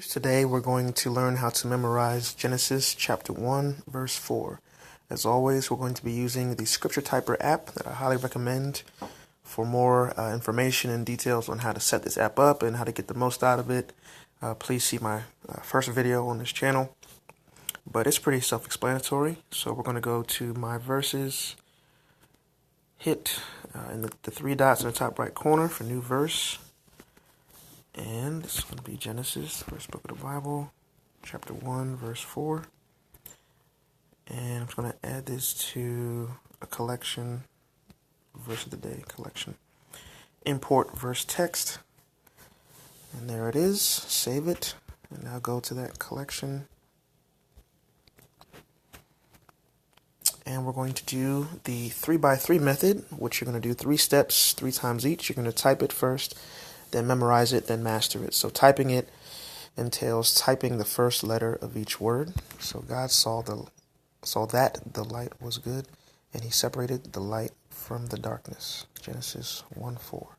Today we're going to learn how to memorize Genesis chapter 1 verse 4. As always, we're going to be using the Scripture Typer app that I highly recommend. For more information and details on how to set this app up and how to get the most out of it, please see my first video on this channel. But it's pretty self-explanatory, so we're going to go to my verses, hit in the three dots in the top right corner for new verse. And it's going to be Genesis, first book of the Bible, chapter 1, verse 4. And I'm going to add this to a collection, verse of the day collection. Import verse text. And there it is. Save it. And now go to that collection. And we're going to do the 3x3 method, which you're going to do 3 steps, 3 times each. You're going to type it first, then memorize it, then master it. So typing it entails typing the first letter of each word. So God saw that the light was good, and he separated the light from the darkness. Genesis 1:4.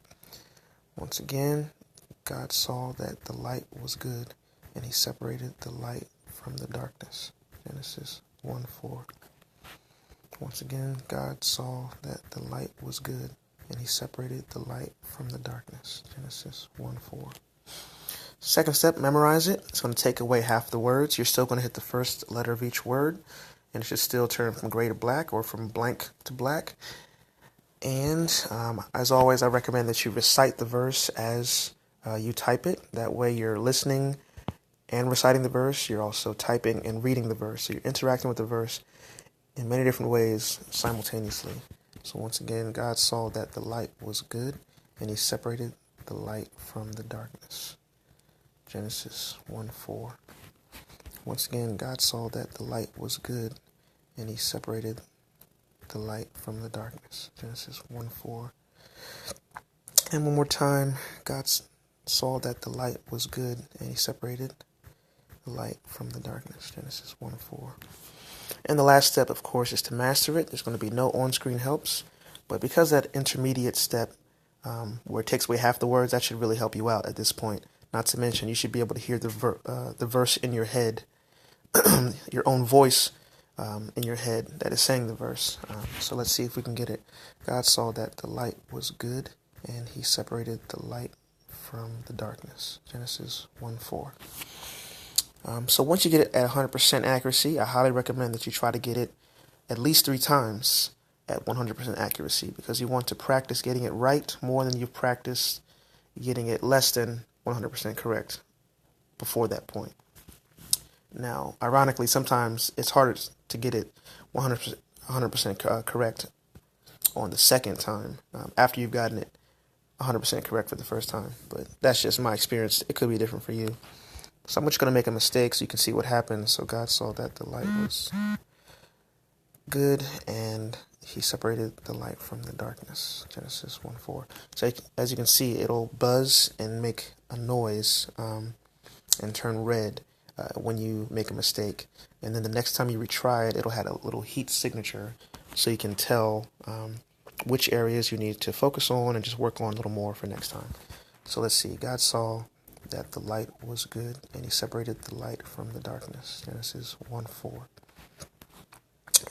Once again, God saw that the light was good, and he separated the light from the darkness. Genesis 1:4. Once again, God saw that the light was good, and he separated the light from the darkness. Genesis 1:4. Second step, memorize it. It's going to take away half the words. You're still going to hit the first letter of each word, and it should still turn from gray to black or from blank to black. And as always, I recommend that you recite the verse as you type it. That way you're listening and reciting the verse. You're also typing and reading the verse. So you're interacting with the verse in many different ways simultaneously. So once again, God saw that the light was good, and he separated the light from the darkness. Genesis 1:4. Once again, God saw that the light was good, and he separated the light from the darkness. Genesis 1:4. And one more time, God saw that the light was good, and he separated the light from the darkness. Genesis 1:4. And the last step, of course, is to master it. There's going to be no on-screen helps. But because that intermediate step, where it takes away half the words, that should really help you out at this point. Not to mention, you should be able to hear the verse in your head, your own voice in your head that is saying the verse. So let's see if we can get it. God saw that the light was good, and he separated the light from the darkness. Genesis 1:4. So once you get it at 100% accuracy, I highly recommend that you try to get it at least 3 times at 100% accuracy, because you want to practice getting it right more than you've practiced getting it less than 100% correct before that point. Now, ironically, sometimes it's harder to get it 100% correct on the second time after you've gotten it 100% correct for the first time. But that's just my experience. It could be different for you. So I'm just going to make a mistake so you can see what happens. So God saw that the light was good, and he separated the light from the darkness. Genesis 1:4. So as you can see, it'll buzz and make a noise and turn red when you make a mistake. And then the next time you retry it, it'll have a little heat signature so you can tell which areas you need to focus on and just work on a little more for next time. So let's see. God saw that the light was good, and he separated the light from the darkness. Genesis 1:4.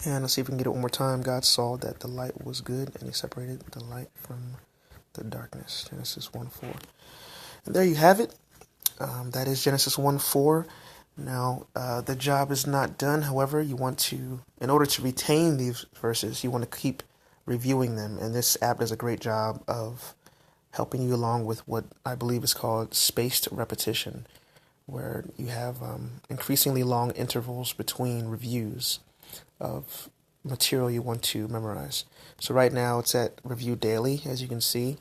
And let's see if we can get it one more time. God saw that the light was good, and he separated the light from the darkness. Genesis 1:4. And there you have it. That is Genesis 1:4. Now, the job is not done. However, you want to, in order to retain these verses, you want to keep reviewing them. And this app does a great job of helping you along with what I believe is called spaced repetition, where you have increasingly long intervals between reviews of material you want to memorize. So right now it's at review daily, as you can see.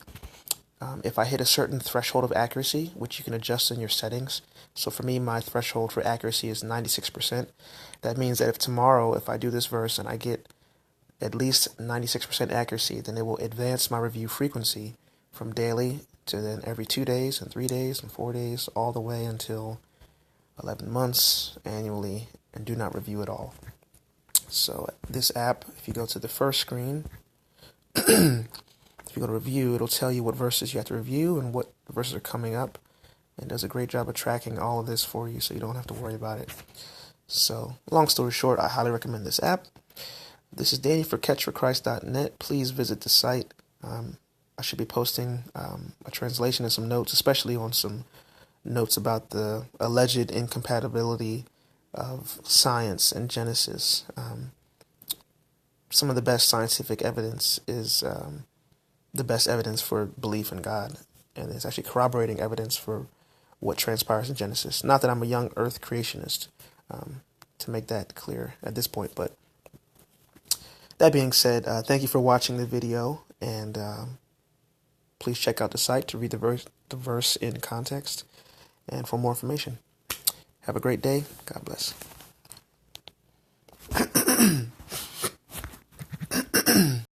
If I hit a certain threshold of accuracy, which you can adjust in your settings. So for me, my threshold for accuracy is 96%. That means that if tomorrow, if I do this verse and I get at least 96% accuracy, then it will advance my review frequency from daily to then every 2 days and 3 days and 4 days, all the way until 11 months annually, and do not review at all. So this app, if you go to the first screen, if you go to review, it'll tell you what verses you have to review and what verses are coming up. and does a great job of tracking all of this for you, so you don't have to worry about it. So, long story short, I highly recommend this app. This is Danny for CatchForChrist.net. Please visit the site. I should be posting a translation and some notes, especially on some notes about the alleged incompatibility of science and Genesis. Some of the best scientific evidence is the best evidence for belief in God, and it's actually corroborating evidence for what transpires in Genesis. Not that I'm a young earth creationist, to make that clear at this point, but that being said, thank you for watching the video, and please check out the site to read the verse in context and for more information. Have a great day. God bless.